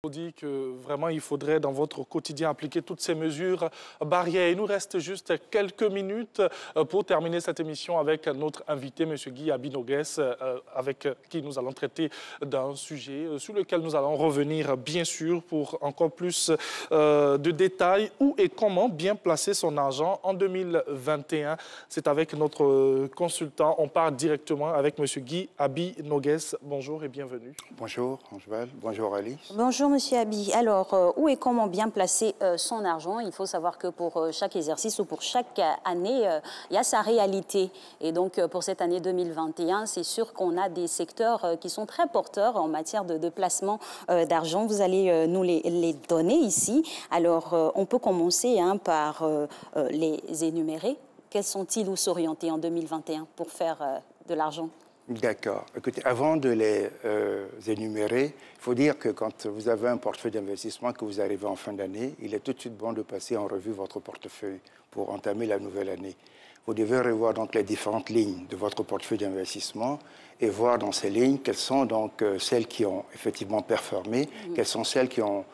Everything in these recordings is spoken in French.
On dit que vraiment il faudrait dans votre quotidien appliquer toutes ces mesures barrières. Il nous reste juste quelques minutes pour terminer cette émission avec notre invité, M. Guy Abi-Nogues, avec qui nous allons traiter d'un sujet sur lequel nous allons revenir bien sûr pour encore plus de détails. Où et comment bien placer son argent en 2021? C'est avec notre consultant. On part directement avec M. Guy Abi-Nogues. Bonjour et bienvenue. Bonjour Angèle, bonjour Alice. Bonjour Monsieur Abi. Alors, où et comment bien placer son argent? Il faut savoir que pour chaque exercice ou pour chaque année, il y a sa réalité. Et donc, pour cette année 2021, c'est sûr qu'on a des secteurs qui sont très porteurs en matière de placement d'argent. Vous allez nous les donner ici. Alors, on peut commencer par les énumérer. Quels sont-ils ou s'orienter en 2021 pour faire de l'argent? D'accord. Écoutez, avant de les énumérer, il faut dire que quand vous avez un portefeuille d'investissement, que vous arrivez en fin d'année, il est tout de suite bon de passer en revue votre portefeuille pour entamer la nouvelle année. Vous devez revoir donc les différentes lignes de votre portefeuille d'investissement et voir dans ces lignes quelles sont donc celles qui ont effectivement performé, quelles sont celles qui ont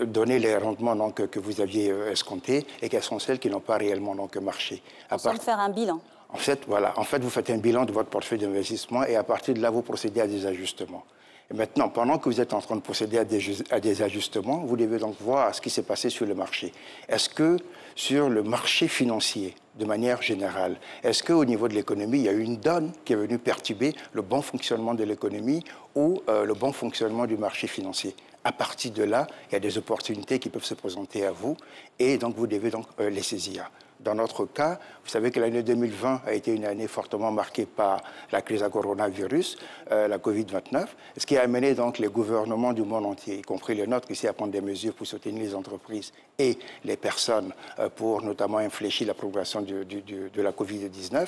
donné les rendements donc, que vous aviez escomptés et quelles sont celles qui n'ont pas réellement donc, marché. On peut faire un bilan. En fait, voilà. En fait, vous faites un bilan de votre portefeuille d'investissement et à partir de là, vous procédez à des ajustements. Et maintenant, pendant que vous êtes en train de procéder à des ajustements, vous devez donc voir ce qui s'est passé sur le marché. Est-ce que sur le marché financier, de manière générale, est-ce qu'au niveau de l'économie, il y a eu une donne qui est venue perturber le bon fonctionnement de l'économie ou le bon fonctionnement du marché financier? À partir de là, il y a des opportunités qui peuvent se présenter à vous et donc vous devez donc les saisir. Dans notre cas, vous savez que l'année 2020 a été une année fortement marquée par la crise à coronavirus, la Covid-19, ce qui a amené donc les gouvernements du monde entier, y compris les nôtres, ici à prendre des mesures pour soutenir les entreprises et les personnes pour notamment infléchir la progression de la Covid-19.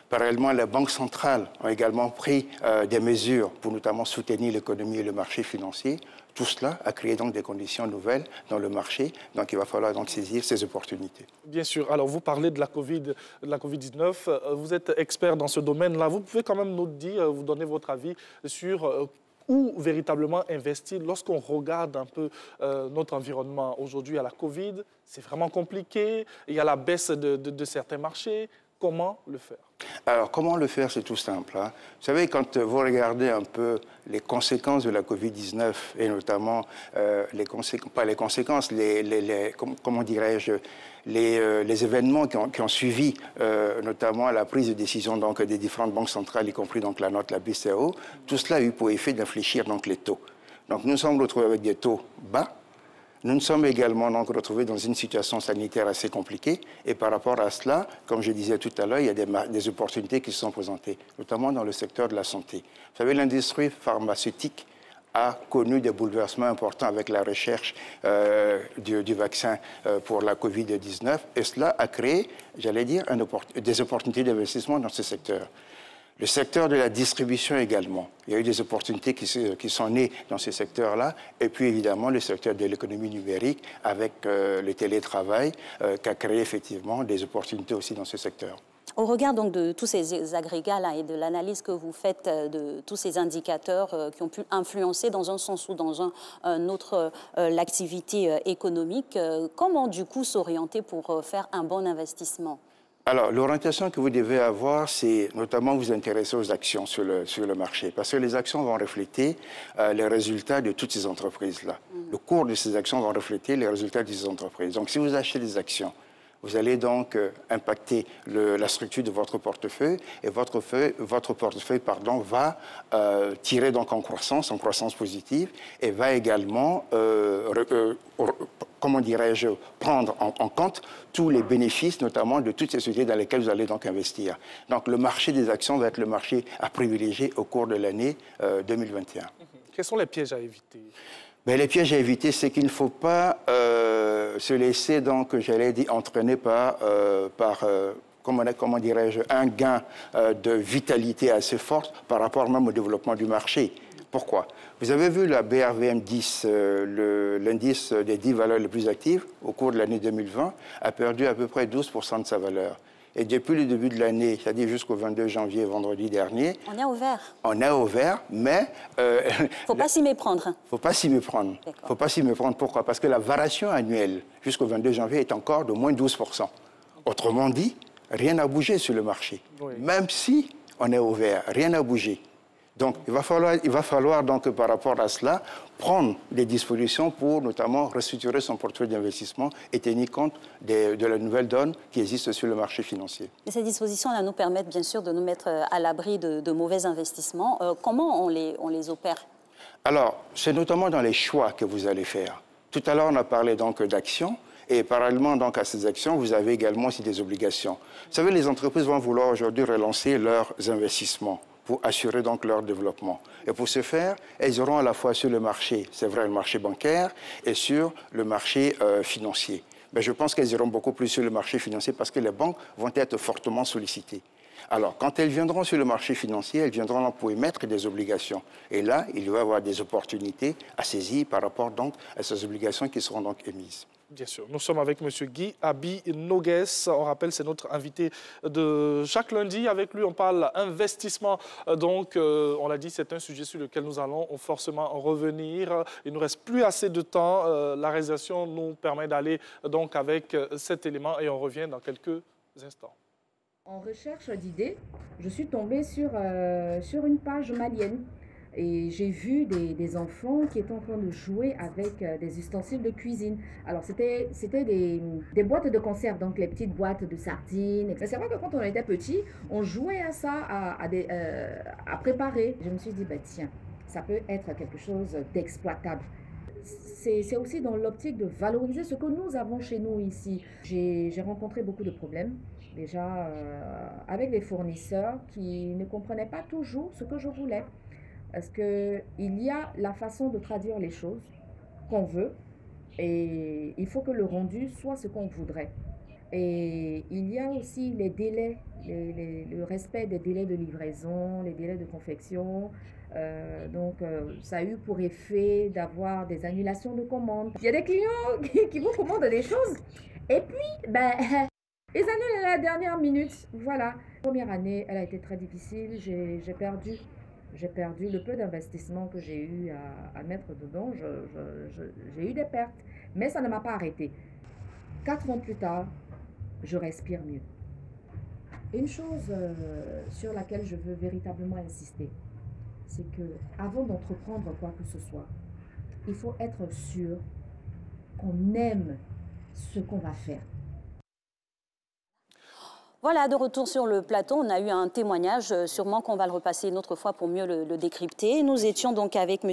Parallèlement, les banques centrales ont également pris des mesures pour notamment soutenir l'économie et le marché financier. Tout cela a créé donc des conditions nouvelles dans le marché, donc il va falloir donc saisir ces opportunités. Bien sûr. Alors, vous parlez de la Covid-19, vous êtes expert dans ce domaine-là. Vous pouvez quand même nous dire, vous donner votre avis sur où véritablement investir lorsqu'on regarde un peu notre environnement. Aujourd'hui, à la Covid, c'est vraiment compliqué, il y a la baisse de certains marchés. Comment le faire? Alors, comment le faire? C'est tout simple. Hein. Vous savez, quand vous regardez un peu les conséquences de la Covid-19, et notamment comment dirais-je, les événements qui ont suivi, notamment la prise de décision donc, des différentes banques centrales, y compris donc, la note, la BCEAO, tout cela a eu pour effet d'infléchir donc, les taux. Donc, nous nous sommes retrouvés avec des taux bas. Nous nous sommes également donc retrouvés dans une situation sanitaire assez compliquée et par rapport à cela, comme je disais tout à l'heure, il y a des opportunités qui se sont présentées, notamment dans le secteur de la santé. Vous savez, l'industrie pharmaceutique a connu des bouleversements importants avec la recherche du vaccin pour la Covid-19 et cela a créé, j'allais dire, des opportunités d'investissement dans ce secteur. Le secteur de la distribution également. Il y a eu des opportunités qui sont nées dans ce secteur-là. Et puis évidemment, le secteur de l'économie numérique avec le télétravail qui a créé effectivement des opportunités aussi dans ce secteur. Au regard donc de tous ces agrégats-là et de l'analyse que vous faites de tous ces indicateurs qui ont pu influencer dans un sens ou dans un autre l'activité économique, comment du coup s'orienter pour faire un bon investissement? Alors, l'orientation que vous devez avoir, c'est notamment vous intéresser aux actions sur le marché, parce que les actions vont refléter les résultats de toutes ces entreprises-là. Le cours de ces actions va refléter les résultats de ces entreprises. Donc, si vous achetez des actions, vous allez donc impacter la structure de votre portefeuille et votre portefeuille va tirer donc en croissance positive et va également, comment dirais-je, prendre en compte tous les bénéfices, notamment de toutes ces sociétés dans lesquelles vous allez donc investir. Donc le marché des actions va être le marché à privilégier au cours de l'année 2021. Quels sont les pièges à éviter? Ben, les pièges à éviter, c'est qu'il ne faut pas se laisser, donc, j'allais dire, entraîner par comment dirais-je, un gain de vitalité assez forte par rapport même au développement du marché. Pourquoi? Vous avez vu la BRVM 10, l'indice des 10 valeurs les plus actives, au cours de l'année 2020, a perdu à peu près 12% de sa valeur. Et depuis le début de l'année, c'est-à-dire jusqu'au 22 janvier, vendredi dernier... On est au vert. On est au vert, mais... Il ne faut pas s'y méprendre. Il ne faut pas s'y méprendre. Il ne faut pas s'y méprendre. Pourquoi? Parce que la variation annuelle jusqu'au 22 janvier est encore de moins 12%. Autrement dit, rien n'a bougé sur le marché. Oui. Même si on est au vert, rien n'a bougé. Donc, il va falloir donc, par rapport à cela, prendre des dispositions pour notamment restructurer son portefeuille d'investissement et tenir compte de la nouvelle donne qui existe sur le marché financier. Et ces dispositions-là nous permettent bien sûr de nous mettre à l'abri de mauvais investissements. Comment on les opère? Alors, c'est notamment dans les choix que vous allez faire. Tout à l'heure, on a parlé donc d'actions. Et parallèlement donc à ces actions, vous avez également aussi des obligations. Vous savez, les entreprises vont vouloir aujourd'hui relancer leurs investissements pour assurer donc leur développement. Et pour ce faire, elles auront à la fois sur le marché, c'est vrai, le marché bancaire, et sur le marché financier. Mais je pense qu'elles iront beaucoup plus sur le marché financier parce que les banques vont être fortement sollicitées. Alors, quand elles viendront sur le marché financier, elles viendront pour émettre des obligations. Et là, il va y avoir des opportunités à saisir par rapport donc à ces obligations qui seront donc émises. Bien sûr. Nous sommes avec M. Guy Abi-Nogues. On rappelle, c'est notre invité de chaque lundi. Avec lui, on parle investissement. Donc, on l'a dit, c'est un sujet sur lequel nous allons forcément revenir. Il ne nous reste plus assez de temps. La réalisation nous permet d'aller donc avec cet élément et on revient dans quelques instants. En recherche d'idées, je suis tombée sur une page malienne. Et j'ai vu des enfants qui étaient en train de jouer avec des ustensiles de cuisine. Alors, c'était des boîtes de conserve, donc les petites boîtes de sardines. C'est vrai que quand on était petit, on jouait à ça, à préparer. Je me suis dit, bah, tiens, ça peut être quelque chose d'exploitable. C'est aussi dans l'optique de valoriser ce que nous avons chez nous ici. J'ai rencontré beaucoup de problèmes. Déjà, avec les fournisseurs qui ne comprenaient pas toujours ce que je voulais. Parce qu'il y a la façon de traduire les choses qu'on veut et il faut que le rendu soit ce qu'on voudrait. Et il y a aussi les délais, le respect des délais de livraison, les délais de confection. Ça a eu pour effet d'avoir des annulations de commandes. Il y a des clients qui vous commandent des choses et puis, ils annulent à la dernière minute. Voilà. La première année, elle a été très difficile. J'ai perdu le peu d'investissement que j'ai eu à mettre dedans. J'ai eu des pertes, mais ça ne m'a pas arrêté. 4 ans plus tard, je respire mieux. Une chose sur laquelle je veux véritablement insister, c'est que avant d'entreprendre quoi que ce soit, il faut être sûr qu'on aime ce qu'on va faire. Voilà, de retour sur le plateau, on a eu un témoignage, sûrement qu'on va le repasser une autre fois pour mieux le décrypter. Nous étions donc avec M.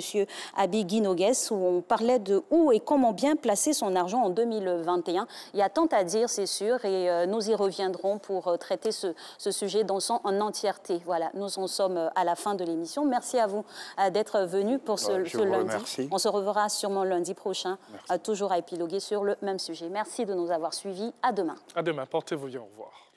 Abi-Nogues où on parlait de où et comment bien placer son argent en 2021. Il y a tant à dire, c'est sûr, et nous y reviendrons pour traiter ce sujet dans son entièreté. Voilà, nous en sommes à la fin de l'émission. Merci à vous d'être venu pour ce lundi. Remercie. On se reverra sûrement lundi prochain, toujours à épiloguer sur le même sujet. Merci de nous avoir suivis. À demain. À demain. Portez-vous bien. Au revoir.